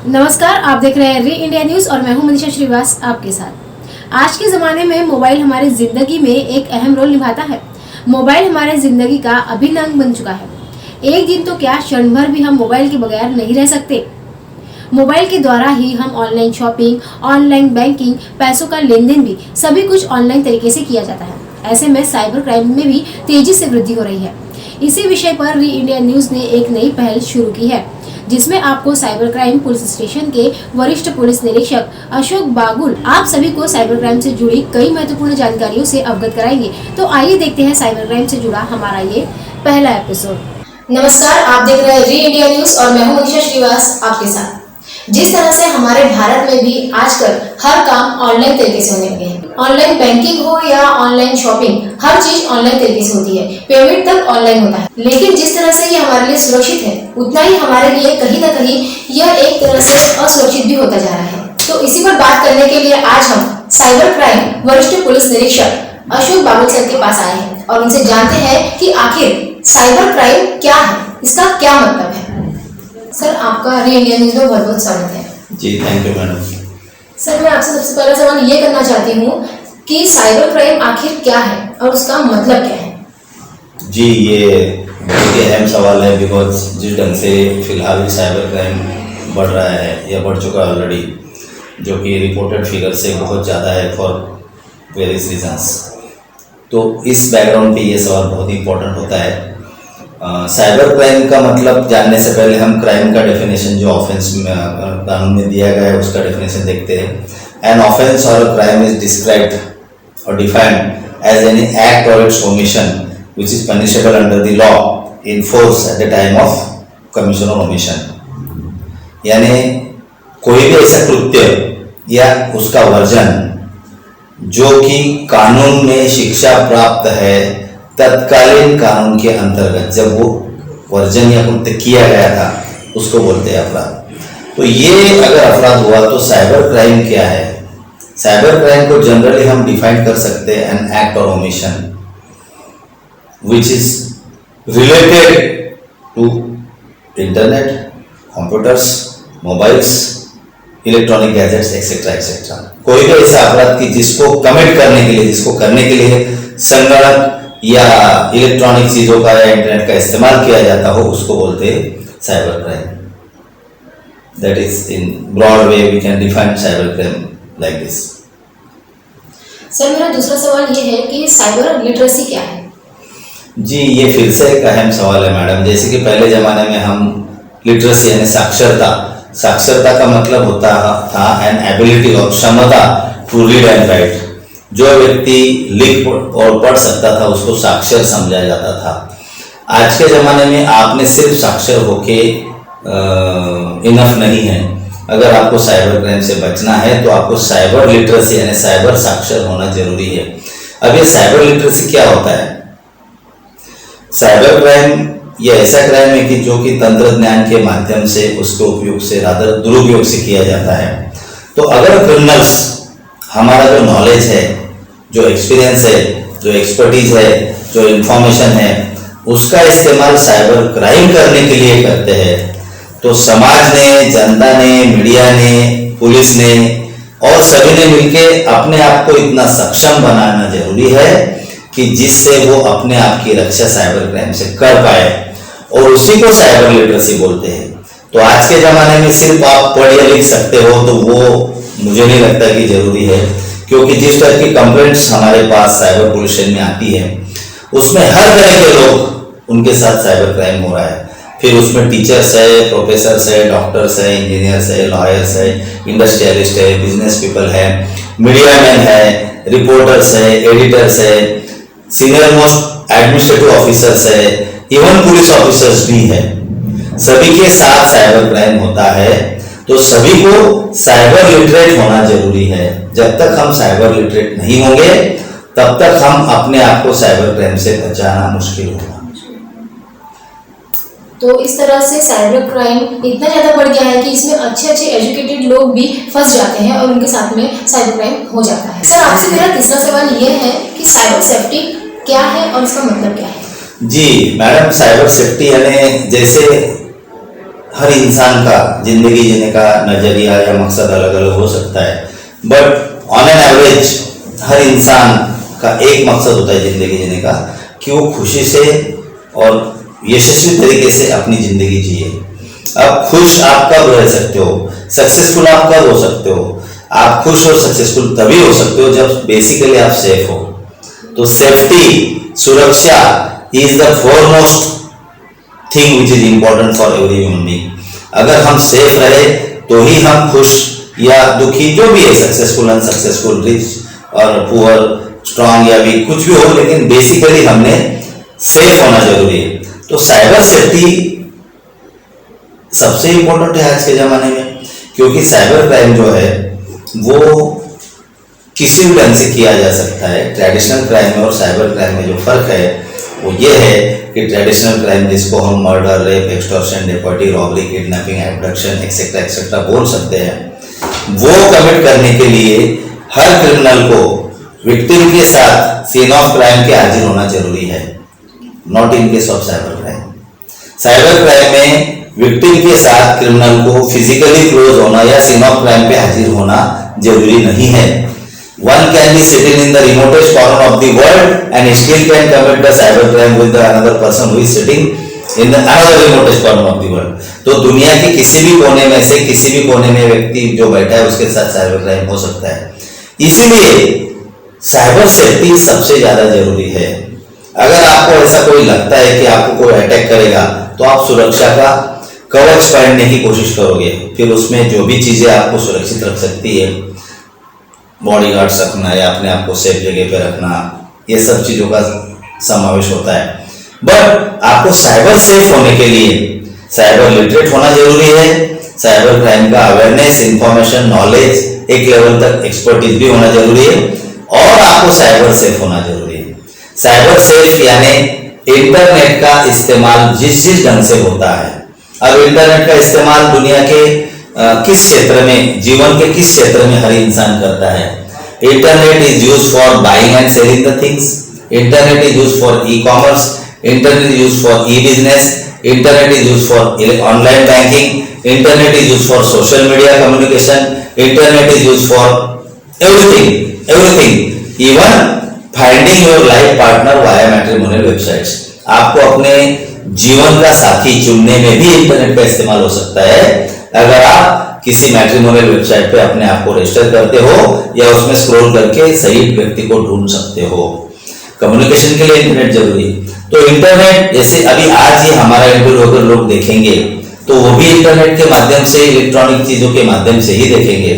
नमस्कार, आप देख रहे हैं री इंडिया न्यूज और मैं हूं मनीषा श्रीवास आपके साथ। आज के ज़माने में मोबाइल हमारी ज़िंदगी में एक अहम रोल निभाता है। मोबाइल हमारे ज़िंदगी का अभिन्न अंग बन चुका है। एक दिन तो क्या, क्षण भर भी हम मोबाइल के बगैर नहीं रह सकते। मोबाइल के द्वारा ही हम ऑनलाइन शॉपिंग, ऑनलाइन बैंकिंग, पैसों का लेन देन भी सभी कुछ ऑनलाइन तरीके से किया जाता है। ऐसे में साइबर क्राइम में भी तेजी से वृद्धि हो रही है। इसी विषय पर री इंडिया न्यूज ने एक नई पहल शुरू की है, जिसमें आपको साइबर क्राइम पुलिस स्टेशन के वरिष्ठ पुलिस निरीक्षक अशोक बागुल आप सभी को साइबर क्राइम से जुड़ी कई महत्वपूर्ण जानकारियों से अवगत कराएंगे। तो आइए देखते हैं साइबर क्राइम से जुड़ा हमारा ये पहला एपिसोड। नमस्कार, आप देख रहे हैं री इंडिया न्यूज और मैं हूं मनीषा श्रीवास आपके साथ। जिस तरह से हमारे भारत में भी आजकल हर काम ऑनलाइन तरीके से होने लगे हैं। ऑनलाइन बैंकिंग हो या ऑनलाइन शॉपिंग, हर चीज ऑनलाइन तरीके से होती है। पेमेंट तक ऑनलाइन होता है। लेकिन जिस तरह से ये हमारे लिए सुरक्षित है, उतना ही हमारे लिए कहीं ना कहीं यह एक तरह से असुरक्षित भी होता जा रहा है। तो इसी पर बात करने के लिए आज हम साइबर क्राइम वरिष्ठ पुलिस निरीक्षक अशोक बागुल सर के पास आए हैं और उनसे जानते हैं कि आखिर साइबर क्राइम क्या है, इसका क्या मतलब है। सर, आपका री इंडिया न्यूज में बहुत बहुत स्वागत है। जी, थैंक यू मैडम। सर, मैं आपसे सबसे पहला सवाल ये करना चाहती हूँ कि साइबर क्राइम आखिर क्या है और उसका मतलब क्या है। जी, ये बहुत ही अहम सवाल है बिकॉज जिस ढंग से फिलहाल साइबर क्राइम बढ़ रहा है या बढ़ चुका है ऑलरेडी, जो कि रिपोर्टेड फिगर से बहुत ज़्यादा है फॉर वेरियस रीजंस। तो इस बैकग्राउंड पे ये सवाल बहुत ही इम्पोर्टेंट होता है। साइबर क्राइम का मतलब जानने से पहले हम क्राइम का डेफिनेशन जो ऑफेंस में कानून में दिया गया है उसका डेफिनेशन देखते हैं। एन ऑफेंस और क्राइम इज डिस्क्राइब्ड और डिफाइंड एज एनी एक्ट और it's omission which is punishable under the law in force at the time of commission or omission। यानी कोई भी ऐसा कृत्य या उसका वर्जन जो कि कानून में शिक्षा प्राप्त है तत्कालीन कानून के अंतर्गत, जब वो वर्जन या कृत्य किया गया था उसको बोलते हैं अपराध। तो ये अगर अपराध हुआ तो साइबर क्राइम क्या है? साइबर क्राइम को जनरली हम डिफाइन कर सकते हैं एन एक्ट और omission which is related to internet, computers, mobiles, electronic gadgets, etc. etc. कोई भी ऐसा अपराध की जिसको कमिट करने के लिए, जिसको करने के लिए संगणक या इलेक्ट्रॉनिक चीजों का या इंटरनेट का इस्तेमाल किया जाता हो, उसको बोलते हैं cyber crime. That is in broad way we can define cyber crime like this। Sir, मेरा दूसरा सवाल ये है कि साइबर लिटरेसी क्या है। जी, ये फिर से एक अहम सवाल है मैडम। जैसे कि पहले ज़माने में हम लिटरेसी यानी साक्षरता का मतलब होता था एन एबिलिटी और क्षमता टू रीड एंड राइट। जो व्यक्ति लिख और पढ़ सकता था उसको साक्षर समझा जाता था। आज के ज़माने में आपने सिर्फ साक्षर होके इनफ नहीं है। अगर आपको साइबर क्राइम से बचना है तो आपको साइबर लिटरेसी यानी साइबर साक्षर होना जरूरी है। अब ये साइबर लिटरेसी क्या होता है? साइबर क्राइम ये ऐसा क्राइम है कि जो कि तंत्र ज्ञान के माध्यम से, उसके उपयोग से, रादर दुरुपयोग से किया जाता है। तो अगर क्रिमिनल्स हमारा जो नॉलेज है, जो एक्सपीरियंस है, जो एक्सपर्टीज है, जो इंफॉर्मेशन है, उसका इस्तेमाल साइबर क्राइम करने के लिए करते हैं, तो समाज ने, जनता ने, मीडिया ने, पुलिस ने और सभी ने मिलकर अपने आप को इतना सक्षम बनाना जरूरी है कि जिससे वो अपने आप की रक्षा साइबर क्राइम से कर पाए, और उसी को साइबर लिटरेसी बोलते हैं। तो आज के ज़माने में सिर्फ आप पढ़ या लिख सकते हो तो वो मुझे नहीं लगता कि जरूरी है, क्योंकि जिस तरह की कंप्लेंट्स हमारे पास साइबर पुलिस स्टेशन में आती है उसमें हर तरह के लोग उनके साथ साइबर क्राइम हो रहा है। फिर उसमें टीचर्स है, प्रोफेसर्स है, डॉक्टर्स है, इंजीनियर्स है, लॉयर्स है, इंडस्ट्रियलिस्ट है, बिजनेस पीपल है, मीडिया मैन है, रिपोर्टर्स है, एडिटर्स है, सीनियर मोस्ट एडमिनिस्ट्रेटिव ऑफिसर्स है, इवन पुलिस ऑफिसर्स भी है। सभी के साथ साइबर क्राइम होता है। तो सभी को साइबर लिटरेट होना जरूरी है। जब तक हम साइबर लिटरेट नहीं होंगे तब तक हम अपने आप को साइबर क्राइम से बचाना मुश्किल होगा। तो इस तरह से साइबर क्राइम इतना ज़्यादा बढ़ गया है कि इसमें अच्छे एजुकेटेड लोग भी फंस जाते हैं और उनके साथ में साइबर क्राइम हो जाता है। सर, आपसे मेरा तीसरा सवाल ये है कि साइबर सेफ्टी क्या है और इसका मतलब क्या है। जी मैडम, साइबर सेफ्टी यानी जैसे हर इंसान का जिंदगी जीने का नजरिया या मकसद अलग अलग हो सकता है, बट ऑन एन एवरेज हर इंसान का एक मकसद होता है जिंदगी जीने का कि वो खुशी से और यशस्वी तरीके से अपनी जिंदगी जिए। अब खुश आप कब रह सकते हो, सक्सेसफुल आप कब हो सकते हो? आप खुश और सक्सेसफुल तभी हो सकते हो जब बेसिकली आप सेफ हो। तो सेफ्टी, सुरक्षा is the foremost thing which is important for every human being. अगर हम सेफ रहे तो ही हम खुश या दुखी जो भी है, सक्सेसफुल अनसक्सेसफुल, रिच और पुअर, स्ट्रांग या वीक, कुछ भी हो, लेकिन बेसिकली हमने सेफ होना जरूरी है। तो साइबर सेफ्टी सबसे इंपॉर्टेंट है आज के जमाने में, क्योंकि साइबर क्राइम जो है वो किसी भी ढंग से किया जा सकता है। ट्रेडिशनल क्राइम में और साइबर क्राइम में जो फर्क है वो ये है कि ट्रेडिशनल क्राइम, जिसको हम मर्डर, रेप, एक्सटॉर्शन, डेपर्टी, robbery, kidnapping, abduction etcetera etcetera बोल सकते हैं, वो कमिट करने के लिए हर क्रिमिनल को विक्टिम के साथ सीन ऑफ क्राइम के हाजिर होना जरूरी है, not in case of cyber crime. Cyber crime में विक्टिम के साथ क्रिमिनल को फिजिकली क्लोज होना या सीन ऑफ क्राइम पे हाजिर होना जरूरी नहीं है। One can be sitting in the remotest corner of the world and still can commit the cyber crime with the another person who is sitting in the another remotest corner of the world। तो दुनिया के किसी भी कोने में से किसी भी कोने में व्यक्ति जो बैठा है उसके साथ साइबर क्राइम हो सकता है। इसीलिए साइबर सेफ्टी सबसे ज्यादा जरूरी है। अगर आपको ऐसा कोई लगता है कि आपको कोई अटैक करेगा तो आप सुरक्षा का कवच पहनने की कोशिश करोगे, फिर उसमें जो भी चीजें आपको सुरक्षित रख सकती है, बॉडी गार्ड्स रखना या अपने आप को सेफ जगह पे रखना, ये सब चीजों का समावेश होता है। बट आपको साइबर सेफ होने के लिए साइबर लिटरेट होना जरूरी है। साइबर क्राइम का अवेयरनेस, इंफॉर्मेशन, नॉलेज, एक लेवल तक एक्सपर्टीज भी होना जरूरी है, और आपको साइबर सेफ होना जरूरी है। साइबर सेफ यानी इंटरनेट का इस्तेमाल जिस ढंग से होता है। अब इंटरनेट का इस्तेमाल दुनिया के किस क्षेत्र में, जीवन के किस क्षेत्र में हर इंसान करता है। Internet is use for buying and selling the things, internet is use for e commerce, internet is use for E business, internet is use for online banking, internet is use for social media communication, internet is use for everything, even finding your life partner via matrimonial websites. आपको अपने जीवन का साथी चुनने में भी internet का इस्तेमाल हो सकता है। अगर आप किसी मैट्रिमोनियल वेबसाइट पे अपने आप को रजिस्टर करते हो या उसमें स्क्रॉल करके सही व्यक्ति को ढूंढ सकते हो। कम्युनिकेशन के लिए इंटरनेट जरूरी है। तो इंटरनेट, जैसे अभी आज ही हमारा इंटरव्यू अगर लोग देखेंगे तो वो भी इंटरनेट के माध्यम से, इलेक्ट्रॉनिक चीजों के माध्यम से ही देखेंगे।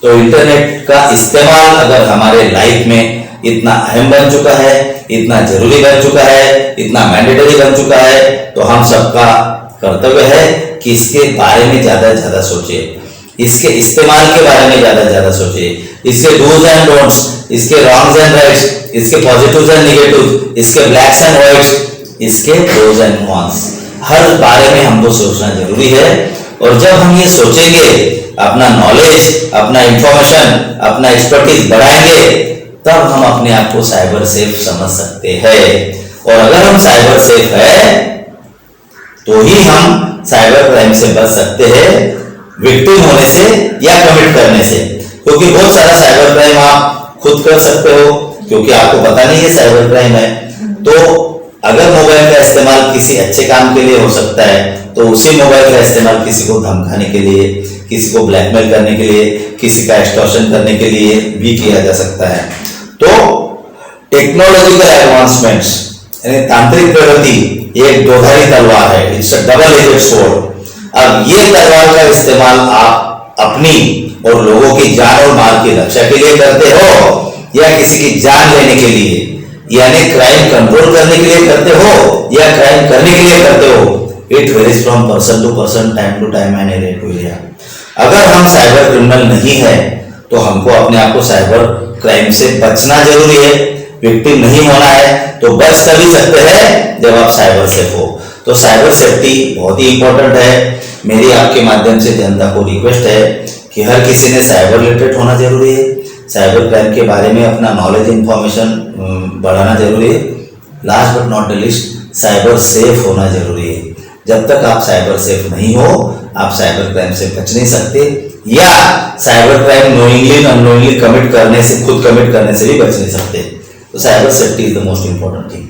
तो इंटरनेट का इस्तेमाल अगर हमारे लाइफ में इतना अहम बन चुका है, इतना जरूरी बन चुका है, इतना मैंडेटरी बन चुका है, तो हम सबका कर्तव्य है कि इसके बारे में ज्यादा से ज्यादा सोचे, इसके इस्तेमाल के बारे में ज्यादा से ज्यादा सोचे, इसके डूज एंड डोंट्स, इसके रॉन्ग्स एंड राइट्स, इसके पॉजिटिव्स एंड नेगेटिव्स, इसके ब्लैक्स एंड व्हाइट्स, इसके प्रोज एंड कॉन्स, हर बारे में हमको सोचना जरूरी है। और जब हम ये सोचेंगे, अपना नॉलेज, अपना इंफॉर्मेशन, अपना एक्सपर्टीज बढ़ाएंगे, तब हम अपने आप को साइबर सेफ समझ सकते हैं। और अगर हम साइबर सेफ है तो ही हम साइबर क्राइम से बच सकते हैं, विक्टिम होने से या कमिट करने से। क्योंकि बहुत सारा साइबर क्राइम आप खुद कर सकते हो, क्योंकि आपको पता नहीं है साइबर क्राइम है। तो अगर मोबाइल का इस्तेमाल किसी अच्छे काम के लिए हो सकता है, तो उसी मोबाइल का इस्तेमाल किसी को धमकाने के लिए, किसी को ब्लैकमेल करने के लिए, किसी का एक्सटॉर्शन करने के लिए भी किया जा सकता है। तो टेक्नोलॉजिकल एडवांसमेंट्स यानी तांत्रिक प्रगति एक दोधारी तलवार है, it's a double aged sword. अब ये तलवार का इस्तेमाल आप अपनी और लोगों की जान और माल की रक्षा के लिए करते हो या किसी की जान लेने के लिए, यानी क्राइम कंट्रोल करने के लिए करते हो या क्राइम करने के लिए करते हो, it varies from person to person, time to time and area to area. अगर हम साइबर क्रिमिनल नहीं है तो हमको अपने आप को साइबर क्राइम से बचना जरूरी है। विक्टिम नहीं होना है तो बच तभी सकते हैं जब आप साइबर सेफ हो। तो साइबर सेफ्टी बहुत ही इंपॉर्टेंट है। मेरी आपके माध्यम से जनता को रिक्वेस्ट है कि हर किसी ने साइबर लिटरेट होना जरूरी है, साइबर क्राइम के बारे में अपना नॉलेज इंफॉर्मेशन बढ़ाना जरूरी है। Last but not the least, cyber safe होना जरूरी है। जब तक आप साइबर सेफ नहीं हो आप साइबर क्राइम से बच नहीं सकते, या cyber crime knowingly unknowingly commit करने से, खुद कमिट करने से भी बच नहीं सकते। तो cyber safety is the most important thing.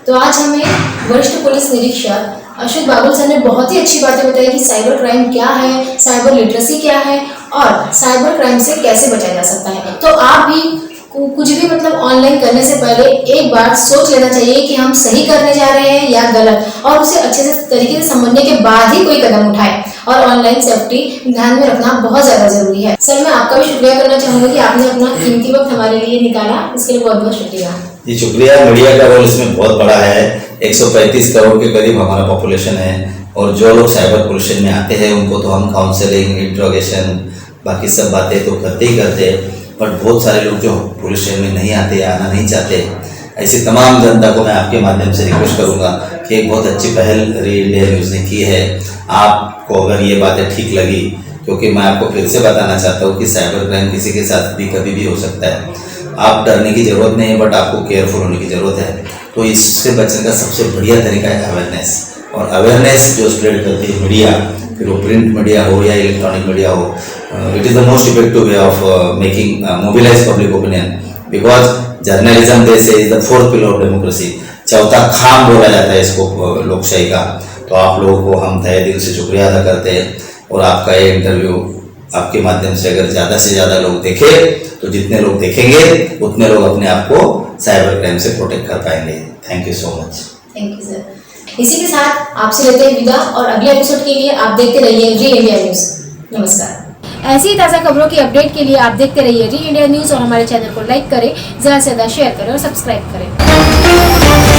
तो आज हमें वरिष्ठ पुलिस निरीक्षक अशोक बाबुल सर ने बहुत ही अच्छी बातें बताई कि साइबर क्राइम क्या है, साइबर लिटरेसी क्या है और साइबर क्राइम से कैसे बचा जा सकता है। तो आप भी कुछ भी मतलब ऑनलाइन करने से पहले एक बार सोच लेना चाहिए कि हम सही करने जा रहे हैं या गलत, और उसे अच्छे से तरीके से समझने के बाद ही कोई कदम उठाए। और ऑनलाइन सेफ्टी ध्यान में रखना बहुत ज़्यादा जरूरी है। सर मैं आपका भी शुक्रिया करना चाहूँगा कि आपने अपना कीमती वक्त हमारे लिए निकाला, इसके लिए बहुत बहुत शुक्रिया। जी शुक्रिया। मीडिया का रोल इसमें बहुत बड़ा है। 135 करोड़ के करीब हमारा पॉपुलेशन है, और जो लोग साइबर पोल्यूशन में आते हैं उनको तो हम काउंसलिंग, इंट्रोगेशन, बाकी सब बातें तो करते ही करते हैं, बट बहुत सारे लोग जो पोल्यूशन में नहीं आते, आना नहीं चाहते, ऐसी तमाम जनता को मैं आपके माध्यम से रिक्वेस्ट करूंगा कि एक बहुत अच्छी पहल री इंडिया न्यूज़ ने की है। आपको अगर ये बातें ठीक लगी, क्योंकि मैं आपको फिर से बताना चाहता हूँ कि साइबर क्राइम किसी के साथ भी कभी भी हो सकता है। आप डरने की ज़रूरत नहीं है, बट आपको केयरफुल होने की ज़रूरत है। तो इससे बचने का सबसे बढ़िया तरीका है अवेयरनेस, और अवेयरनेस जो स्प्रेड करती है मीडिया, फिर वो प्रिंट मीडिया हो या इलेक्ट्रॉनिक मीडिया हो, it is the most effective way of making mobilise public opinion, because journalism they say is the fourth pillar of democracy, चौथा खाम बोला जाता है इसको लोकशाही का। तो आप लोगों को हम तहे दिल से शुक्रिया अदा करते हैं, और आपका ये इंटरव्यू आपके माध्यम से अगर ज़्यादा से ज़्यादा लोग देखें, तो जितने लोग देखेंगे उतने लोग अपने आप को साइबर क्राइम से प्रोटेक्ट कर पाएंगे। Thank you so much. Thank you sir. इसी के साथ आपसे लेते हैं विदा, और अगले एपिसोड के लिए आप देखते रहिए री इंडिया न्यूज़। नमस्कार। ऐसी ताज़ा खबरों की अपडेट के लिए आप देखते रहिए री इंडिया न्यूज़, और हमारे चैनल को लाइक करें, ज़्यादा से ज़्यादा शेयर करें और सब्सक्राइब करें।